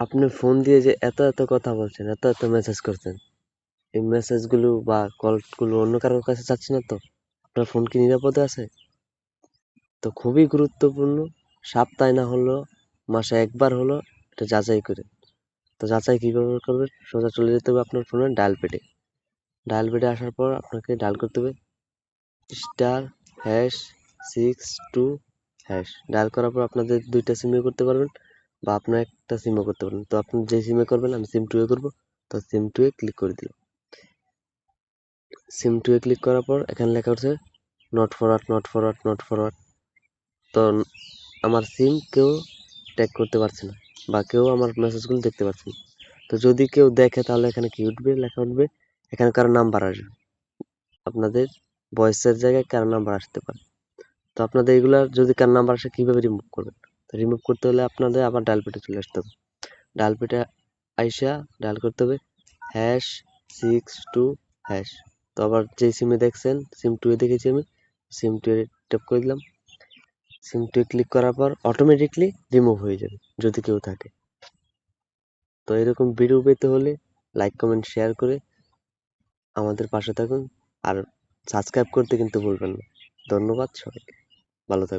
আপনি ফোন দিয়ে যে এত কথা বলছেন, এত মেসেজ করছেন, এই মেসেজগুলো বা কলগুলো অন্য কারোর কাছে যাচ্ছে না তো? আপনার ফোন কি নিরাপদে আছে? তো খুবই গুরুত্বপূর্ণ, সপ্তাহে না হলো মাসে একবার হলো এটা যাচাই করে। তো যাচাই কিভাবে করবেন? সোজা চলে যেতে হবে আপনার ফোনের ডায়াল প্যাডে। ডায়াল প্যাডে আসার পর আপনাকে ডায়াল করতে হবে *6 2#। ডায়াল করার পর আপনাদের দুইটা সিমে করতে পারবেন বা আপনার একটা সিমও করতে পারবেন। তো আপনি যে সিমে করবেন, আমি সিম 2 এ করবো। তো সিম 2 এ ক্লিক করে দিলাম। সিম 2 এ ক্লিক করার পর এখানে লেখা হচ্ছে নট ফরওয়ার্ড। তো আমার সিম কেউ ট্যাগ করতে পারছে না বা কেউ আমার মেসেজগুলো দেখতে পাচ্ছে না। তো যদি কেউ দেখে তাহলে এখানে কি উঠবে? লেখা উঠবে এখানে কারো নাম্বার আসবে। আপনাদের ভয়েসের জায়গায় কারো নাম্বার আসতে পারে। তো আপনাদের এগুলার যদি কার নাম্বার আসে কিভাবে রিমুভ করবেন? তো রিমুভ করতে হলে আপনাদের আবার ডায়াল প্যাডে চলে আসতে হবে। ডায়াল প্যাডে আইসা ডায়াল করতে হবে #6 2#। তো আবার যে সিমে দেখছেন, সিম 2 এ দেখেছি আমি, সিম 2 এ ট্যাপ করে দিলাম। সিম 2 এ ক্লিক করার পর অটোমেটিকলি রিমুভ হয়ে যাবে যদি কেউ থাকে। তো এরকম ভিডিও পেতে হলে লাইক, কমেন্ট, শেয়ার করে আমাদের পাশে থাকুন। আর সাবস্ক্রাইব করতে কিন্তু ভুলবেন না। ধন্যবাদ সবাইকে। ভালো থাকবেন।